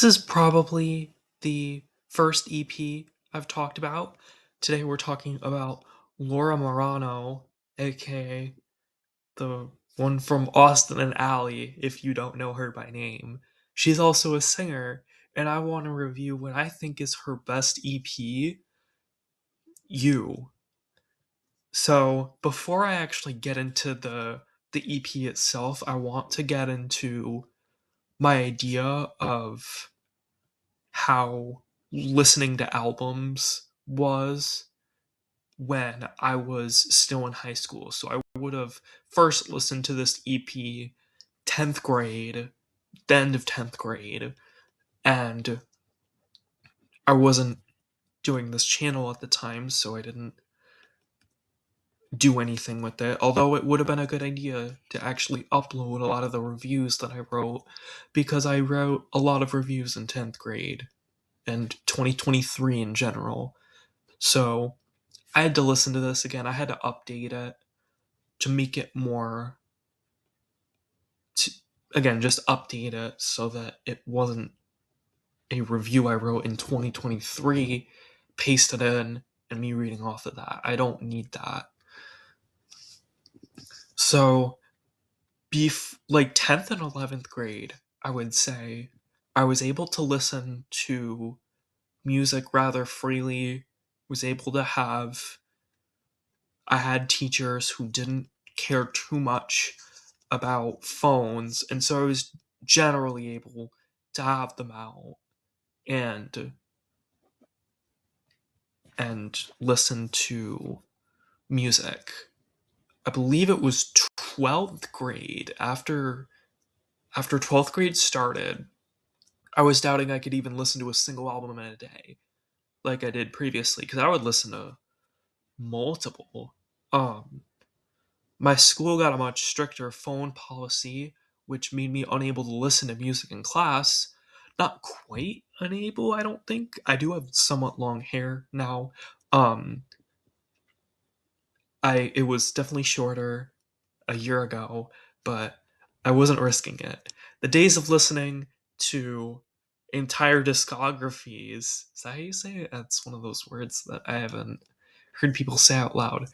This is probably the first EP I've talked about. Today we're talking about Laura Marano, aka the one from Austin and Alley, if you don't know her by name. She's also a singer, and I want to review what I think is her best EP, You. So before I actually get into the EP itself, I want to get into my idea of how listening to albums was when I was still in high school. So I would have first listened to this EP 10th grade, the end of 10th grade, and I wasn't doing this channel at the time, so I didn't do anything with it. Although it would have been a good idea to actually upload a lot of the reviews that I wrote, because I wrote a lot of reviews in 10th grade and 2023 in general. So I had to listen to this again. I had to update it to make it more, to, again, just update it so that it wasn't a review I wrote in 2023, pasted in, and me reading off of that. I don't need that. So, like 10th and 11th grade, I would say I was able to listen to music rather freely, was able to have I had teachers who didn't care too much about phones, and so I was generally able to have them out and listen to music. I believe it was 12th grade. After 12th grade started, I was doubting I could even listen to a single album in a day like I did previously, because I would listen to multiple. Um, My school got a much stricter phone policy, which made me unable to listen to music in class. Not quite unable, I don't think. I do have somewhat long hair now. Um, it was definitely shorter a year ago, but I wasn't risking it. The days of listening to entire discographies, is that how you say it? That's one of those words that I haven't heard people say out loud.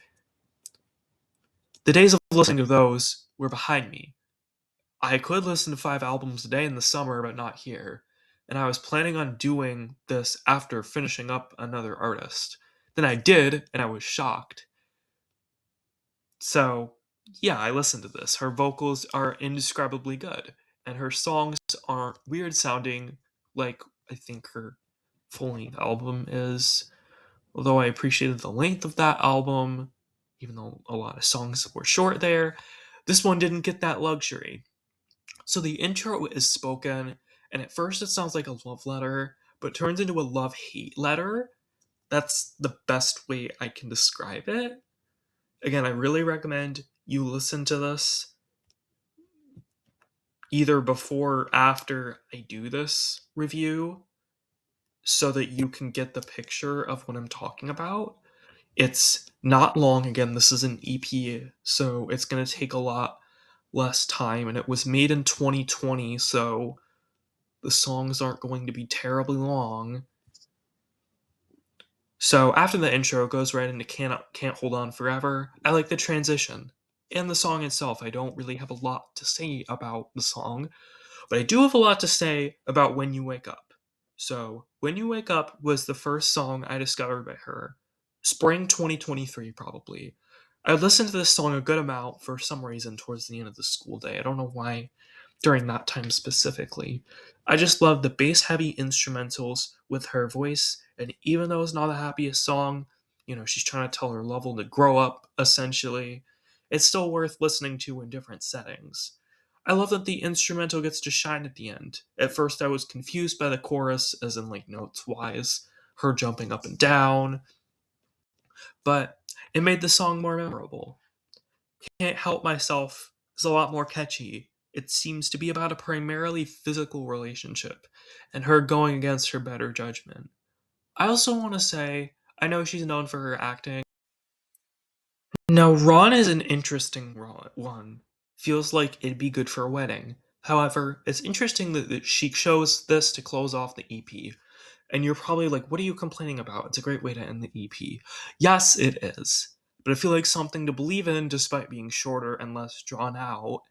The days of listening to those were behind me. I could listen to 5 albums a day in the summer, but not here. And I was planning on doing this after finishing up another artist. Then I did, and I was shocked. So, yeah, I listened to this. Her vocals are indescribably good, and her songs aren't weird sounding like I think her full length album is. Although I appreciated the length of that album, even though a lot of songs were short there, this one didn't get that luxury. So the intro is spoken, and at first it sounds like a love letter, but turns into a love hate letter. That's the best way I can describe it. Again, I really recommend you listen to this either before or after I do this review so that you can get the picture of what I'm talking about. It's not long. Again, this is an EP, so it's going to take a lot less time, and it was made in 2020, so the songs aren't going to be terribly long. So after the intro it goes right into Can't Hold On Forever. I like the transition. And the song itself, I don't really have a lot to say about the song, but I do have a lot to say about When You Wake Up. So, When You Wake Up was the first song I discovered by her. Spring 2023, probably. I listened to this song a good amount for some reason towards the end of the school day. I don't know why during that time specifically. I just love the bass heavy instrumentals with her voice, and even though it's not the happiest song, she's trying to tell her level to grow up, essentially, it's still worth listening to in different settings. I love that the instrumental gets to shine at the end. At first, I was confused by the chorus, as in, like, notes wise, her jumping up and down, but it made the song more memorable. Can't Help Myself is a lot more catchy. It seems to be about a primarily physical relationship and her going against her better judgment. I also want to say, I know she's known for her acting. Now, Ron is an interesting one. Feels like it'd be good for a wedding. However, it's interesting that she chose this to close off the EP. And you're probably like, what are you complaining about? It's a great way to end the EP. Yes, it is. But I feel like Something to Believe in, despite being shorter and less drawn out,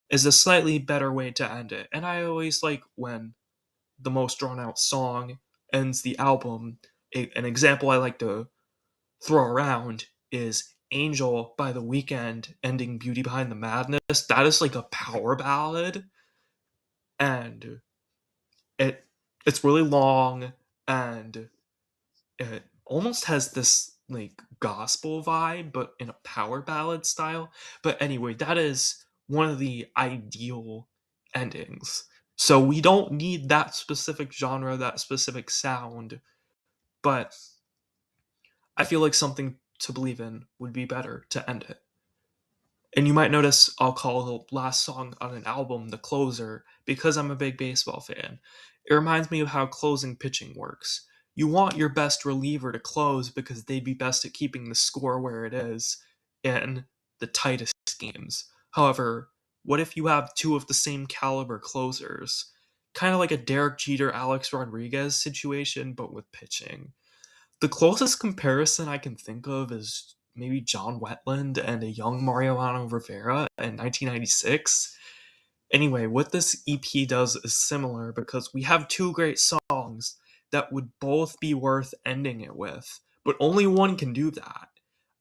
is a slightly better way to end it. And I always like when the most drawn out song ends the album. An example I like to throw around is Angel by The Weeknd ending Beauty Behind the Madness. That is like a power ballad, and it it's really long, and it almost has this like gospel vibe, but in a power ballad style. But anyway, that is one of the ideal endings. So we don't need that specific genre, that specific sound, but I feel like Something to Believe in would be better to end it. And you might notice I'll call the last song on an album the closer because I'm a big baseball fan. It reminds me of how closing pitching works. You want your best reliever to close because they'd be best at keeping the score where it is in the tightest games. However, what if you have two of the same caliber closers? Kind of like a Derek Jeter Alex Rodriguez situation, but with pitching. The closest comparison I can think of is maybe John Wetland and a young Mariano Rivera in 1996. Anyway, what this EP does is similar because we have two great songs that would both be worth ending it with, but only one can do that.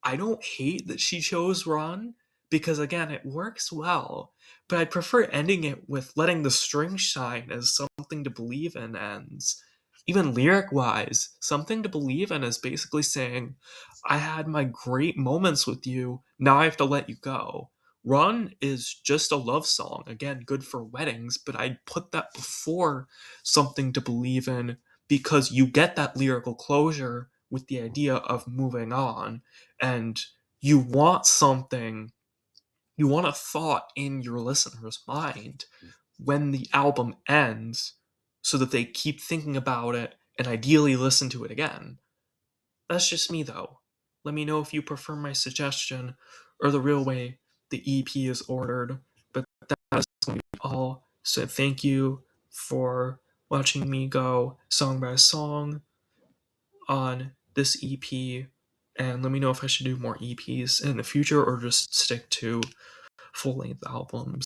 I don't hate that she chose Run because, again, it works well, but I'd prefer ending it with Letting the String Shine as Something to Believe in ends. Even lyric wise, Something to Believe in is basically saying, I had my great moments with you, now I have to let you go. Run is just a love song. Again, good for weddings, but I'd put that before Something to Believe in because you get that lyrical closure with the idea of moving on. And you want something, you want a thought in your listener's mind when the album ends so that they keep thinking about it and ideally listen to it again. That's just me though. Let me know if you prefer my suggestion or the real way the EP is ordered. But that is going to be all. So thank you for watching me go song by song on this EP. And let me know if I should do more EPs in the future or just stick to full length albums.